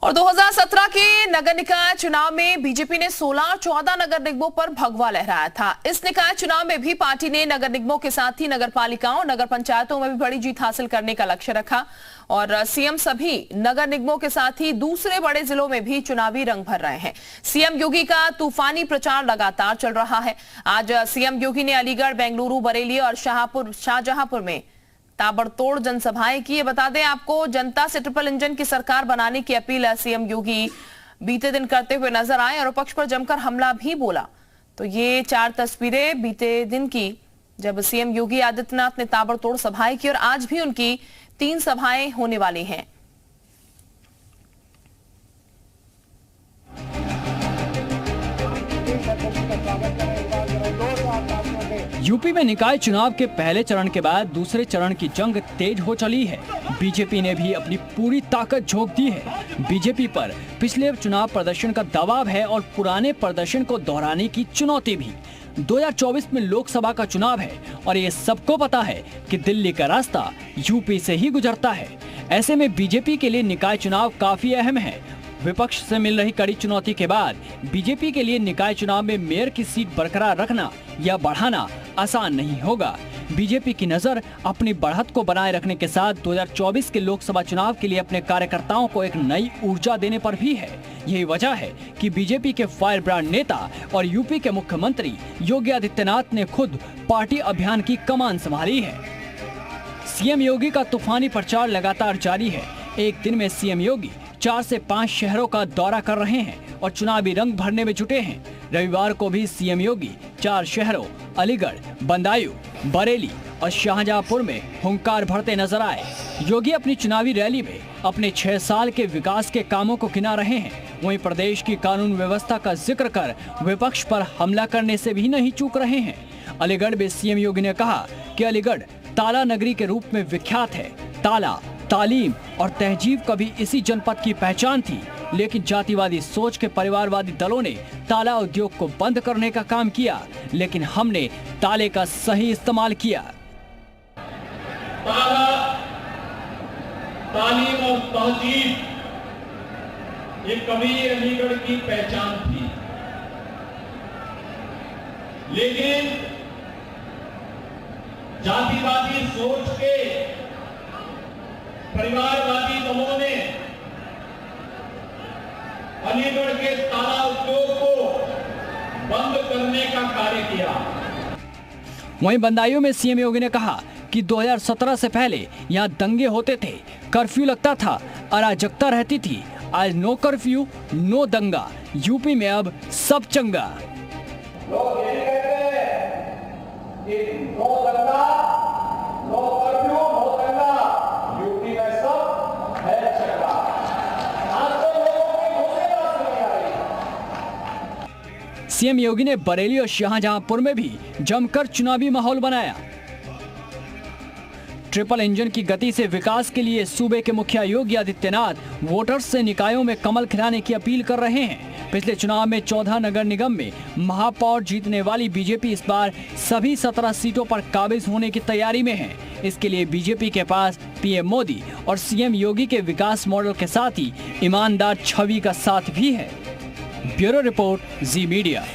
और 2017 के नगर निकाय चुनाव में बीजेपी ने 16 और 14 नगर निगमों पर भगवा लहराया था। इस निकाय चुनाव में भी पार्टी ने नगर निगमों के साथ ही नगर पालिकाओं और नगर पंचायतों में भी बड़ी जीत हासिल करने का लक्ष्य रखा और सीएम सभी नगर निगमों के साथ ही दूसरे बड़े जिलों में भी चुनावी रंग भर रहे हैं। सीएम योगी का तूफानी प्रचार लगातार चल रहा है। आज सीएम योगी ने अलीगढ़, बेंगलुरु, बरेली और शाहजहांपुर में ताबड़तोड़ जनसभाएं की। बता दें आपको, जनता से ट्रिपल इंजन की सरकार बनाने की अपील सीएम योगी बीते दिन करते हुए नजर आए और विपक्ष पर जमकर हमला भी बोला। तो ये 4 तस्वीरें बीते दिन की, जब सीएम योगी आदित्यनाथ ने ताबड़तोड़ सभाएं की और आज भी उनकी 3 सभाएं होने वाली हैं। यूपी में निकाय चुनाव के पहले चरण के बाद दूसरे चरण की जंग तेज हो चली है। बीजेपी ने भी अपनी पूरी ताकत झोंक दी है। बीजेपी पर पिछले चुनाव प्रदर्शन का दबाव है और पुराने प्रदर्शन को दोहराने की चुनौती भी। 2024 में लोकसभा का चुनाव है और ये सबको पता है कि दिल्ली का रास्ता यूपी से ही गुजरता है। ऐसे में बीजेपी के लिए निकाय चुनाव काफी अहम है। विपक्ष से मिल रही कड़ी चुनौती के बाद बीजेपी के लिए निकाय चुनाव में मेयर की सीट बरकरार रखना या बढ़ाना आसान नहीं होगा। बीजेपी की नजर अपनी बढ़त को बनाए रखने के साथ 2024 के लोकसभा चुनाव के लिए अपने कार्यकर्ताओं को एक नई ऊर्जा देने पर भी है। यही वजह है कि बीजेपी के फायर ब्रांड नेता और यूपी के मुख्यमंत्री योगी आदित्यनाथ ने खुद पार्टी अभियान की कमान संभाली है। सीएम योगी का तूफानी प्रचार लगातार जारी है। एक दिन में सीएम योगी 4 से 5 शहरों का दौरा कर रहे हैं और चुनावी रंग भरने में जुटे हैं। रविवार को भी सीएम योगी 4 शहरों अलीगढ़, बदायूं, बरेली और शाहजहांपुर में हुंकार भरते नजर आए। योगी अपनी चुनावी रैली में अपने 6 साल के विकास के कामों को गिना रहे हैं। वहीं प्रदेश की कानून व्यवस्था का जिक्र कर विपक्ष पर हमला करने से भी नहीं चूक रहे हैं। अलीगढ़ में सीएम योगी ने कहा कि अलीगढ़ ताला नगरी के रूप में विख्यात है। ताला, तालीम और तहजीब कभी इसी जनपद की पहचान थी, लेकिन जातिवादी सोच के परिवारवादी दलों ने ताला उद्योग को बंद करने का काम किया, लेकिन हमने ताले का सही इस्तेमाल किया। ताला, तालीम और तहजीब ये कभी अलीगढ़ की पहचान थी, लेकिन जातिवादी सोच के परिवारवादी दलों ने अलीगढ़ के ताला उद्योग को बंद करने का कार्य किया। वहीं बदायूं में सीएम योगी ने कहा कि 2017 से पहले यहां दंगे होते थे, कर्फ्यू लगता था, अराजकता रहती थी। आज नो कर्फ्यू, नो दंगा, यूपी में अब सब चंगा। लोग यही कहते हैं कि नो दंगा, नो कर्फ्यू, नो दंगा, यूपी में सब है चंगा। आज तो लोगों की घोषणा सुनी आ रही है। सीएम योगी ने बरेली और शाहजहांपुर में भी जमकर चुनावी माहौल बनाया। ट्रिपल इंजन की गति से विकास के लिए सूबे के मुखिया योगी आदित्यनाथ वोटर्स से निकायों में कमल खिलाने की अपील कर रहे हैं। पिछले चुनाव में 14 नगर निगम में महापौर जीतने वाली बीजेपी इस बार सभी 17 सीटों पर काबिज होने की तैयारी में है। इसके लिए बीजेपी के पास पीएम मोदी और सीएम योगी के विकास मॉडल के साथ ही ईमानदार छवि का साथ भी है। ब्यूरो रिपोर्ट, जी मीडिया।